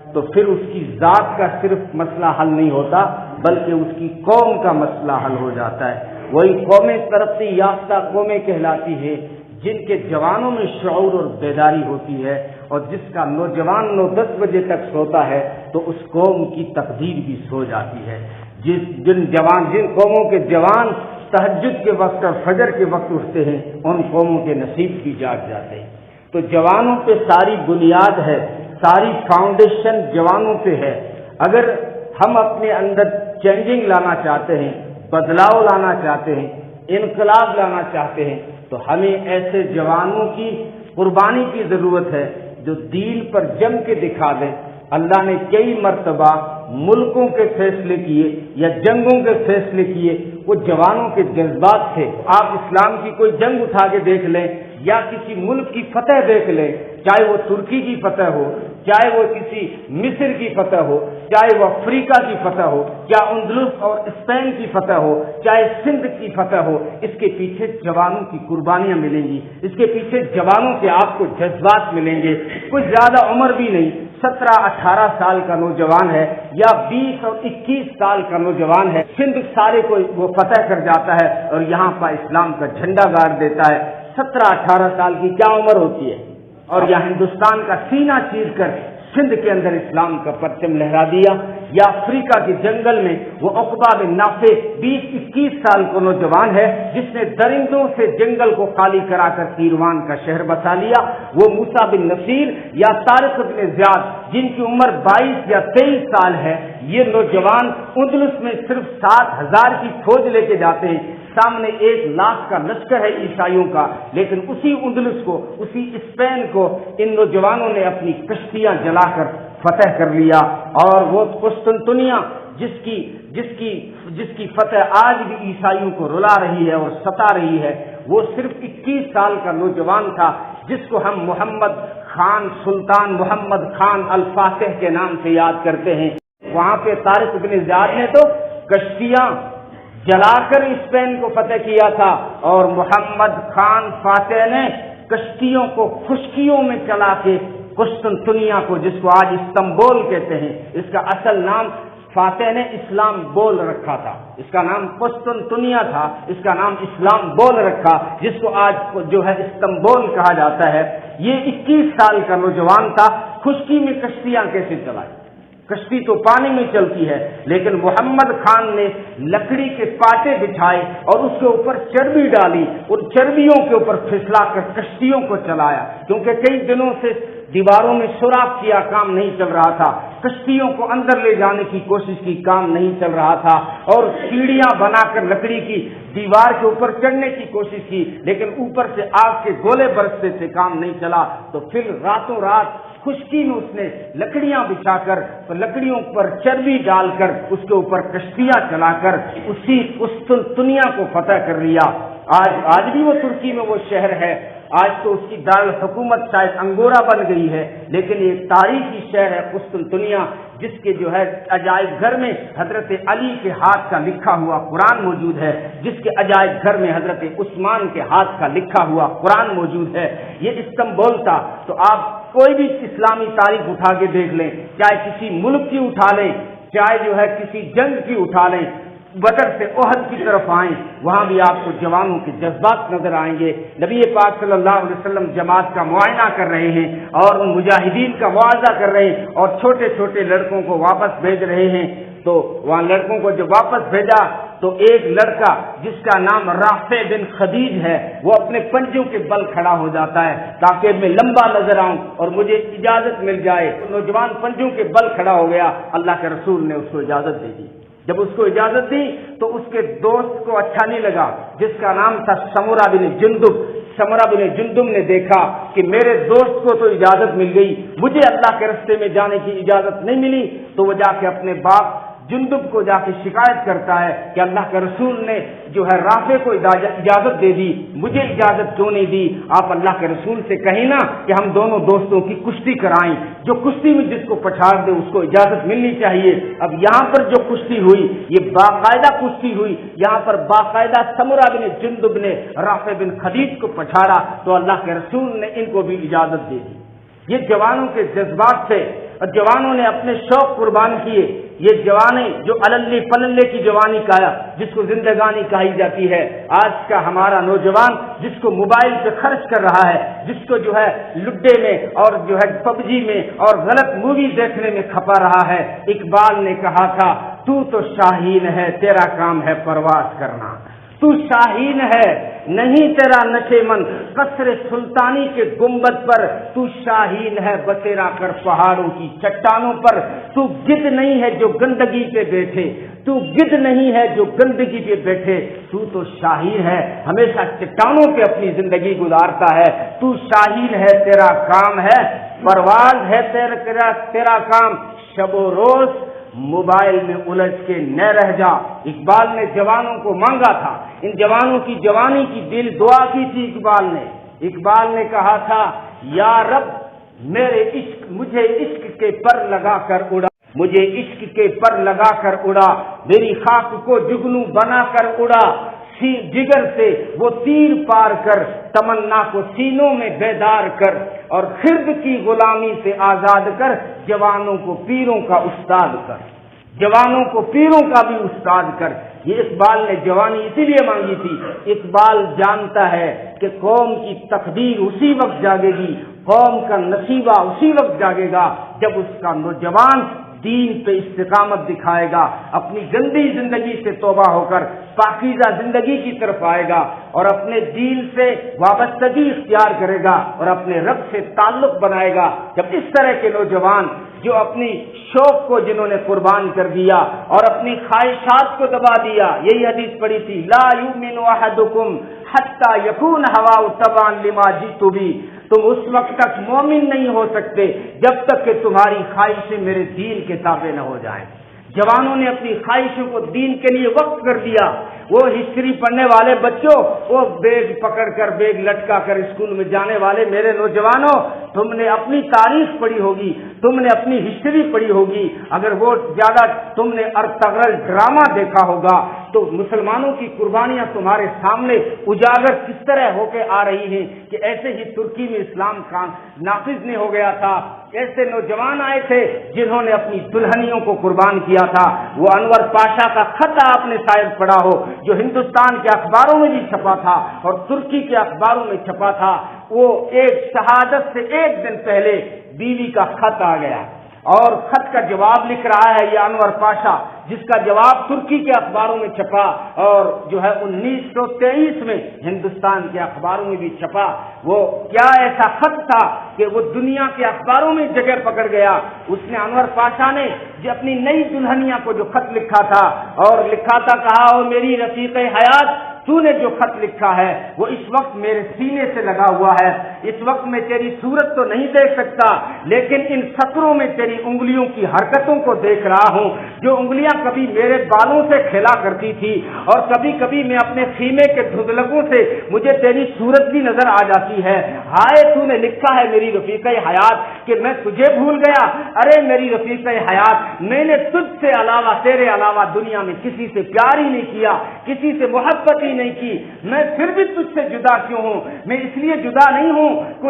تو پھر اس کی ذات کا صرف مسئلہ حل نہیں ہوتا بلکہ اس کی قوم کا مسئلہ حل ہو جاتا ہے. وہی قومیں ترقی یافتہ قومیں کہلاتی ہیں جن کے جوانوں میں شعور اور بیداری ہوتی ہے، اور جس کا نوجوان 9-10 بجے تک سوتا ہے تو اس قوم کی تقدیر بھی سو جاتی ہے. جن قوموں کے جوان تہجد کے وقت اور فجر کے وقت اٹھتے ہیں ان قوموں کے نصیب بھی جاگ جاتے ہیں. تو جوانوں پہ ساری بنیاد ہے، ساری فاؤنڈیشن جوانوں پہ ہے. اگر ہم اپنے اندر چینجنگ لانا چاہتے ہیں، بدلاؤ لانا چاہتے ہیں، انقلاب لانا چاہتے ہیں تو ہمیں ایسے جوانوں کی قربانی کی ضرورت ہے جو دین پر جم کے دکھا دیں. اللہ نے کئی مرتبہ ملکوں کے فیصلے کیے یا جنگوں کے فیصلے کیے، وہ جوانوں کے جذبات تھے. آپ اسلام کی کوئی جنگ اٹھا کے دیکھ لیں یا کسی ملک کی فتح دیکھ لیں، چاہے وہ ترکی کی فتح ہو، چاہے وہ کسی مصر کی فتح ہو، چاہے وہ افریقہ کی فتح ہو، یا اندلس اور اسپین کی فتح ہو، چاہے سندھ کی فتح ہو، اس کے پیچھے جوانوں کی قربانیاں ملیں گی، اس کے پیچھے جوانوں کے آپ کو جذبات ملیں گے. کوئی زیادہ عمر بھی نہیں، 17-18 سال کا نوجوان ہے یا 20 اور 21 سال کا نوجوان ہے، سندھ سارے کو وہ فتح کر جاتا ہے اور یہاں پر اسلام کا جھنڈا گاڑ دیتا ہے. 17-18 سال کی کیا عمر ہوتی ہے، اور یا ہندوستان کا سینہ چیر کر سندھ کے اندر اسلام کا پرچم لہرا دیا. یا افریقہ کے جنگل میں وہ عقبہ بن نافع 20-21 سال کو نوجوان ہے جس نے درندوں سے جنگل کو خالی کرا کر کیروان کا شہر بسا لیا. وہ موسیٰ بن نصیر یا طارق بن زیاد جن کی عمر 22 یا 23 سال ہے، یہ نوجوان اندلس میں صرف 7,000 کی فوج لے کے جاتے ہیں. سامنے 1 لاکھ کا لشکر ہے عیسائیوں کا، لیکن اسی اندلس کو، اسی اسپین کو ان نوجوانوں نے اپنی کشتیاں جلا کر فتح کر لیا. اور وہ قسطنطنیہ جس کی فتح آج بھی عیسائیوں کو رلا رہی ہے اور ستا رہی ہے، وہ صرف 21 سال کا نوجوان تھا جس کو ہم محمد خان، سلطان محمد خان الفاتح کے نام سے یاد کرتے ہیں. وہاں پہ طارق بن زیاد نے تو کشتیاں جلا کر اسپین کو فتح کیا تھا، اور محمد خان فاتح نے کشتیوں کو خشکیوں میں چلا کے قسطنطنیہ کو، جس کو آج استنبول کہتے ہیں، اس کا اصل نام فاتح نے اسلام بول رکھا تھا، اس کا نام قسطنطنیہ تھا، اس کا نام اسلام بول رکھا، جس کو آج جو ہے استنبول کہا جاتا ہے. یہ 21 سال کا نوجوان تھا. خشکی میں کشتیاں کیسے چلائی؟ کشتی تو پانی میں چلتی ہے، لیکن محمد خان نے لکڑی کے پاٹے بچھائے اور اس کے اوپر چربی ڈالی، ان چربیوں کے اوپر پھسلا کر کشتیوں کو چلایا، کیونکہ کئی دنوں سے دیواروں میں سوراخ کیا، کام نہیں چل رہا تھا. کشتیوں کو اندر لے جانے کی کوشش کی، کام نہیں چل رہا تھا. اور سیڑھیاں بنا کر لکڑی کی دیوار کے اوپر چڑھنے کی کوشش کی، لیکن اوپر سے آگ کے گولے برستے سے کام نہیں چلا. تو پھر راتوں رات خشکی میں اس نے لکڑیاں بچھا کر، لکڑیوں پر چربی ڈال کر اس کے اوپر کشتیاں چلا کر اسی قسطنطنیہ کو فتح کر لیا. آج بھی وہ ترکی میں وہ شہر ہے. آج تو اس کی دارالحکومت شاید انگورا بن گئی ہے، لیکن یہ تاریخی شہر ہے قسطنطنیہ، جس کے جو ہے عجائب گھر میں حضرت علی کے ہاتھ کا لکھا ہوا قرآن موجود ہے، جس کے عجائب گھر میں حضرت عثمان کے ہاتھ کا لکھا ہوا قرآن موجود ہے. یہ استنبول تھا. تو آپ کوئی بھی اسلامی تاریخ اٹھا کے دیکھ لیں، چاہے کسی ملک کی اٹھا لیں، چاہے جو ہے کسی جنگ کی اٹھا لیں، بدر سے احد کی طرف آئیں، وہاں بھی آپ کو جوانوں کے جذبات نظر آئیں گے. نبی پاک صلی اللہ علیہ وسلم جماعت کا معائنہ کر رہے ہیں اور ان مجاہدین کا معاوضہ کر رہے ہیں، اور چھوٹے چھوٹے لڑکوں کو واپس بھیج رہے ہیں. تو وہاں لڑکوں کو جب واپس بھیجا تو ایک لڑکا جس کا نام رافع بن خدیج ہے، وہ اپنے پنجوں کے بل کھڑا ہو جاتا ہے تاکہ میں لمبا نظر آؤں اور مجھے اجازت مل جائے. نوجوان پنجوں کے بل کھڑا ہو گیا. اللہ کے رسول نے اس کو اجازت دے دی. جب اس کو اجازت دی تو اس کے دوست کو اچھا نہیں لگا، جس کا نام تھا سمرہ بن جندب. سمرہ بن جندب نے دیکھا کہ میرے دوست کو تو اجازت مل گئی، مجھے اللہ کے راستے میں جانے کی اجازت نہیں ملی. تو وہ جا کے اپنے باپ جندب کو جا کے شکایت کرتا ہے کہ اللہ کے رسول نے جو ہے رافع کو اجازت دے دی، مجھے اجازت کیوں نہیں دی؟ آپ اللہ کے رسول سے کہیں نا کہ ہم دونوں دوستوں کی کشتی کرائیں، جو کشتی میں جس کو پچھاڑ دے اس کو اجازت ملنی چاہیے. اب یہاں پر جو کشتی ہوئی یہ باقاعدہ کشتی ہوئی، یہاں پر باقاعدہ سمرہ بن جندب نے رافع بن خدیج کو پچھاڑا، تو اللہ کے رسول نے ان کو بھی اجازت دے دی. یہ جوانوں کے جذبات تھے اور جوانوں نے اپنے شوق قربان کیے. یہ جوانے جو اللے پللے کی جوانی کہا جس کو زندگانی کہی جاتی ہے، آج کا ہمارا نوجوان جس کو موبائل پہ خرچ کر رہا ہے، جس کو جو ہے لڈے میں اور جو ہے پب جی میں اور غلط مووی دیکھنے میں کھپا رہا ہے. اقبال نے کہا تھا تو شاہین ہے تیرا کام ہے پرواز کرنا. تو شاہین ہے نہیں تیرا نشے من قصر سلطانی کے گنبد پر. تو شاہین ہے بسیرا کر پہاڑوں کی چٹانوں پر. تو گدھ نہیں ہے جو گندگی پہ بیٹھے، تو گدھ نہیں ہے جو گندگی پہ بیٹھے. تو شاہین ہے ہمیشہ چٹانوں پہ اپنی زندگی گزارتا ہے. تو شاہین ہے تیرا کام ہے پرواز ہے تیرا کام. شب و روز موبائل میں الجھ کے نہ رہ جا. اقبال نے جوانوں کو مانگا تھا، ان جوانوں کی جوانی کی دل دعا کی تھی. اقبال نے کہا تھا یا رب میرے عشق مجھے عشق کے پر لگا کر اڑا، مجھے عشق کے پر لگا کر اڑا. میری خاک کو جگنو بنا کر اڑا. جگر سے وہ تیر پار کر تمنا کو سینوں میں بیدار کر. اور خرد کی غلامی سے آزاد کر جوانوں کو پیروں کا استاد کر. جوانوں کو پیروں کا بھی استاد کر. یہ اقبال نے جوانی اسی لیے مانگی تھی. اقبال جانتا ہے کہ قوم کی تقدیر اسی وقت جاگے گی، قوم کا نصیبہ اسی وقت جاگے گا جب اس کا نوجوان دین پہ استقامت دکھائے گا، اپنی گندی زندگی سے توبہ ہو کر پاکیزہ زندگی کی طرف آئے گا اور اپنے دین سے وابستگی اختیار کرے گا اور اپنے رب سے تعلق بنائے گا. جب اس طرح کے نوجوان جو اپنی شوق کو جنہوں نے قربان کر دیا اور اپنی خواہشات کو دبا دیا، یہی حدیث پڑھی تھی لا یؤمن احدکم حتی یکون ہواہ تبعا لما جئت بہ. تم اس وقت تک مومن نہیں ہو سکتے جب تک کہ تمہاری خواہشیں میرے دین کے تابع نہ ہو جائیں. جوانوں نے اپنی خواہشوں کو دین کے لیے وقف کر دیا. وہ ہسٹری پڑھنے والے بچوں، وہ بیگ پکڑ کر بیگ لٹکا کر اسکول میں جانے والے میرے نوجوانوں، تم نے اپنی تاریخ پڑھی ہوگی، تم نے اپنی ہسٹری پڑھی ہوگی. اگر وہ زیادہ تم نے ارطغرل ڈرامہ دیکھا ہوگا تو مسلمانوں کی قربانیاں تمہارے سامنے اجاگر کس طرح ہو کے آ رہی ہیں کہ ایسے ہی ترکی میں اسلام نافذ نہیں ہو گیا تھا. ایسے نوجوان آئے تھے جنہوں نے اپنی دلہنیوں کو قربان کیا تھا. وہ انور پاشا کا خط آپ نے شاید پڑھا ہو جو ہندوستان کے اخباروں میں بھی چھپا تھا اور ترکی کے اخباروں میں چھپا تھا. وہ ایک شہادت سے ایک دن پہلے بیوی کا خط آ گیا اور خط کا جواب لکھ رہا ہے یہ انور پاشا، جس کا جواب ترکی کے اخباروں میں چھپا اور جو ہے 1923 میں ہندوستان کے اخباروں میں بھی چھپا. وہ کیا ایسا خط تھا کہ وہ دنیا کے اخباروں میں جگہ پکڑ گیا. اس نے انور پاشا نے جو اپنی نئی دلہنیاں کو جو خط لکھا تھا اور لکھا تھا کہا او میری رفیق حیات، تو نے جو خط لکھا ہے وہ اس وقت میرے سینے سے لگا ہوا ہے. اس وقت میں تیری صورت تو نہیں دیکھ سکتا لیکن ان سطروں میں تیری انگلیوں کی حرکتوں کو دیکھ رہا ہوں. جو انگلیاں کبھی میرے بالوں سے کھیلا کرتی تھی اور کبھی کبھی میں اپنے خیمے کے دھندلکوں سے مجھے تیری صورت بھی نظر آ جاتی ہے. ہائے تو نے لکھا ہے میری رفیق حیات کہ میں تجھے بھول گیا. ارے میری رفیق حیات، میں نے تجھ سے علاوہ تیرے علاوہ دنیا میں کسی سے پیار ہی نہیں کیا، کسی سے محبت ہی نہیں کی. میں پھر بھی تجھ سے جدا کیوں ہوں؟ میں اس لیے جدا نہیں ہوں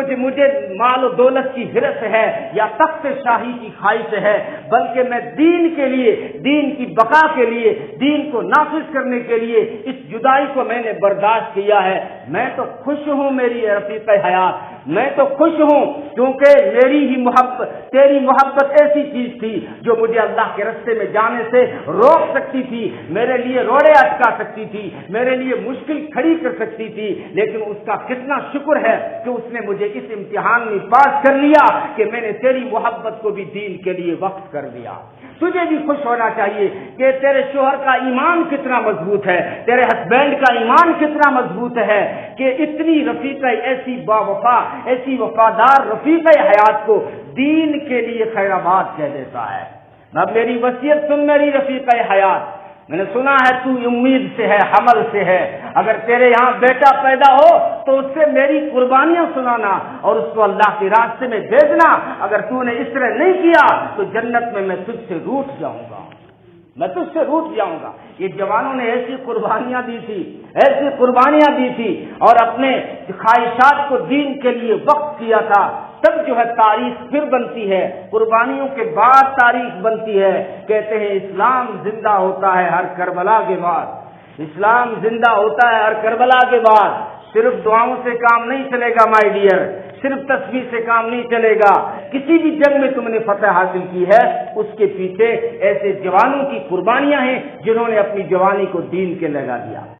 کہ مجھے مال و دولت کی حرص ہے یا تخت شاہی کی خواہش ہے، بلکہ میں دین کے لیے، دین کی بقا کے لیے، دین کو نافذ کرنے کے لیے اس جدائی کو میں نے برداشت کیا ہے. میں تو خوش ہوں میری رفیق حیات، میں تو خوش ہوں کیونکہ میری ہی محبت، تیری محبت ایسی چیز تھی جو مجھے اللہ کے راستے میں جانے سے روک سکتی تھی، میرے لیے روڑے اٹکا سکتی تھی، میرے لیے مشکل کھڑی کر سکتی تھی. لیکن اس کا کتنا شکر ہے کہ اس نے مجھے اس امتحان میں پاس کر لیا کہ میں نے تیری محبت کو بھی دین کے لیے وقف کر دیا. تجھے بھی خوش ہونا چاہیے کہ تیرے شوہر کا ایمان کتنا مضبوط ہے، تیرے ہسبینڈ کا ایمان کتنا مضبوط ہے کہ اتنی رفیق ایسی با وفا، ایسی وفادار رفیق حیات کو دین کے لیے خیر آباد کہہ دیتا ہے. اب میری وصیت سن میری رفیق حیات، میں نے سنا ہے تو امید سے ہے، حمل سے ہے. اگر تیرے یہاں بیٹا پیدا ہو تو اس سے میری قربانیاں سنانا اور اس کو اللہ کے راستے میں بھیجنا. اگر تو نے اس طرح نہیں کیا تو جنت میں تجھ سے روٹھ جاؤں گا، میں تجھ سے روٹھ جاؤں گا. یہ جوانوں نے ایسی قربانیاں دی تھی، ایسی قربانیاں دی تھی اور اپنے خواہشات کو دین کے لیے وقف کیا تھا. تب جو ہے تاریخ پھر بنتی ہے، قربانیوں کے بعد تاریخ بنتی ہے۔ کہتے ہیں اسلام زندہ ہوتا ہے ہر کربلا کے بعد، اسلام زندہ ہوتا ہے ہر کربلا کے بعد۔ صرف دعاؤں سے کام نہیں چلے گا مائی ڈیئر، صرف تسبیح سے کام نہیں چلے گا۔ کسی بھی جنگ میں تم نے فتح حاصل کی ہے، اس کے پیچھے ایسے جوانوں کی قربانیاں ہیں جنہوں نے اپنی جوانی کو دین کے لگا دیا۔